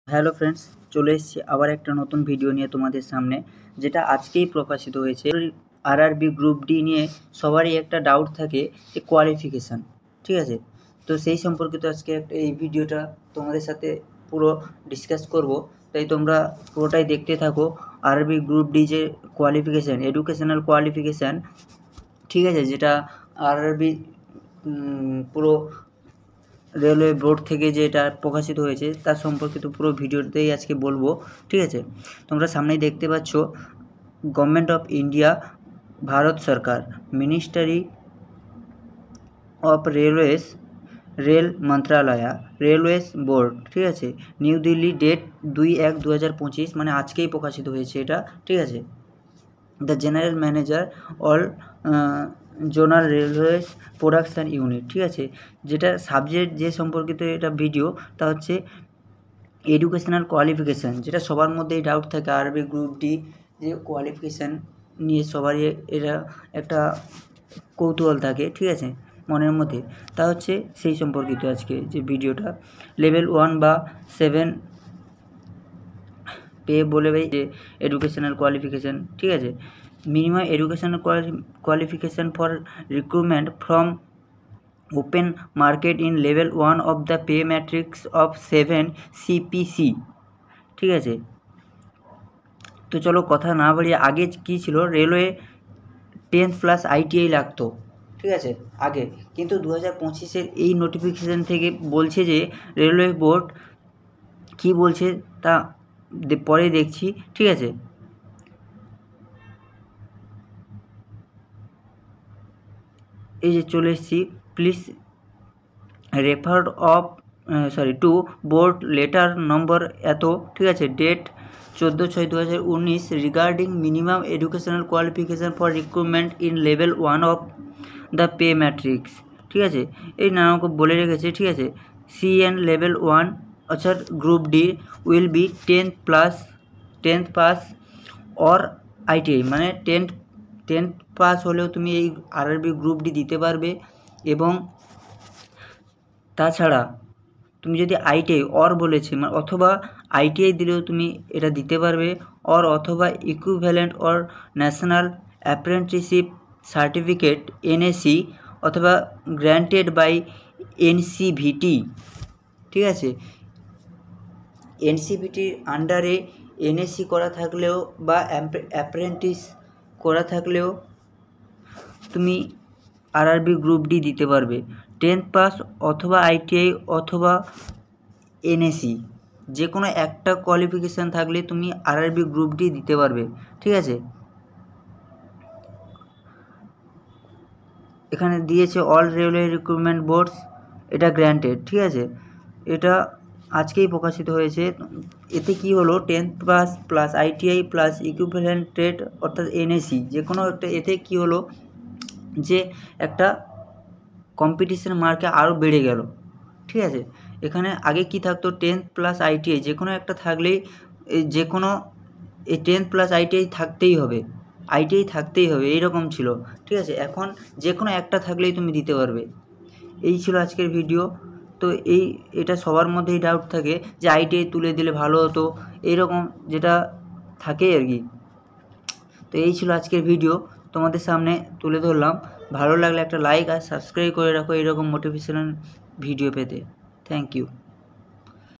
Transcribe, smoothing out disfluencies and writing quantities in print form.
Hello friends, চলে এসেছি আবার একটা নতুন ভিডিও নিয়ে তোমাদের সামনে, যেটা আজকেই প্রকাশিত হয়েছে। আরআরবি গ্রুপ ডি নিয়ে সবারই একটা ডাউট থাকে, যে কোয়ালিফিকেশান, ঠিক আছে। তো সেই সম্পর্কিত আজকে এই ভিডিওটা তোমাদের সাথে পুরো ডিসকাস করব, তাই তোমরা পুরোটাই দেখতে থাকো। আরআরবি গ্রুপ ডি যে কোয়ালিফিকেশান, এডুকেশনাল কোয়ালিফিকেশান, ঠিক আছে, যেটা আরআরবি পুরো রেলওয়ে বোর্ড থেকে যেটা প্রকাশিত হয়েছে তার সম্পর্কিত পুরো ভিডিওতেই আজকে বলবো, ঠিক আছে। তোমরা সামনেই দেখতে পাচ্ছ, government of India, Bharat Sarkar, ministry of railways, rail মন্ত্রণালয়, রেলওয়েজ বোর্ড, ঠিক আছে, নিউ দিল্লি, ডেট 2/1/2025, মানে আজকেই প্রকাশিত হয়েছে এটা, ঠিক আছে। The general manager all zonal railway production unit, ঠিক আছে। যেটা সাবজেক্ট যে সম্পর্কিত এটা ভিডিও, তা হচ্ছে এডুকেশনাল কোয়ালিফিকেশান, যেটা সবার মধ্যেই ডাউট থাকে। আরআরবি গ্রুপ ডি যে কোয়ালিফিকেশান নিয়ে সবারই এটা একটা কৌতূহল থাকে, ঠিক আছে, মনের মধ্যে। তা হচ্ছে সেই সম্পর্কিত আজকে যে ভিডিওটা। লেভেল 1 বা 7 পে বলে যে এডুকেশনাল কোয়ালিফিকেশান, ঠিক আছে। Minimum educational qualification for recruitment from open market in level 1 of the pay matrix of 7 CPC, ঠিক আছে। তো চলো কথা না বাড়িয়ে, আগে কী ছিল, রেলওয়ে 10 প্লাস ITI লাগতো, ঠিক আছে, আগে। কিন্তু 2025-এর এই নোটিফিকেশান থেকে বলছে যে রেলওয়ে বোর্ড কী বলছে তা পরে দেখছি, ঠিক আছে। এই যে চলে এসেছি, please refer to board letter number এত, ঠিক আছে, date 14/6/2019 regarding minimum educational qualification for recruitment in level 1 of the pay matrix, ঠিক আছে। এই নামকে বলে রেখেছে, ঠিক আছে। CN লেভেল 1 অর্থাৎ group D will be 10th pass or ITI, মানে 10th পাস হলেও তুমি এই আরআরবি গ্রুপ ডি দিতে পারবে। এবং তাছাড়া তুমি যদি ITI অর বলেছে, মানে অথবা ITI দিলেও তুমি এটা দিতে পারবে, অথবা equivalent or national apprenticeship certificate NAC, অথবা গ্র্যান্টেড বাই NCVT, ঠিক আছে। NCVTর আন্ডারে NAC করা থাকলেও বা অ্যাপ্রেন্টিস করা থাকলেও তুমি আরআরবি গ্রুপ ডি দিতে পারবে। 10th পাস অথবা ITI অথবা NAC, যে কোনো একটা কোয়ালিফিকেশান থাকলে তুমি আরআরবি গ্রুপ ডি দিতে পারবে, ঠিক আছে। এখানে দিয়েছে অল রেলওয়ে রিক্রুটমেন্ট বোর্ডস, এটা গ্র্যান্টেড, ঠিক আছে। এটা আজকেই প্রকাশিত হয়েছে। এতে কি হলো, 10th pass plus ITI plus equivalent trade অর্থাৎ NAC, যে কোনো একটা, এতে কি হলো যে একটা কম্পিটিশন মার্কে আরও বেড়ে গেল, ঠিক আছে। এখানে আগে কি থাকতো, 10th প্লাস ITI, যে কোনো একটা থাকলেই যে কোনো, এই 10th প্লাস ITI থাকতেই হবে, এইরকম ছিল, ঠিক আছে। এখন যে কোনো একটা থাকলেই তুমি দিতে পারবে। এই ছিল আজকের ভিডিও। তো এটা সবার মধ্যেই ডাউট থাকে যে ITI তুলে দিলে ভালো হতো, এইরকম যেটা থাকে আর কি। তো এই ছিল আজকের ভিডিও, তোমাদের সামনে তুলে ধরলাম। ভালো লাগলে একটা লাইক আর সাবস্ক্রাইব করে রাখো এরকম মোটিভেশনাল ভিডিও পেতে। Thank you.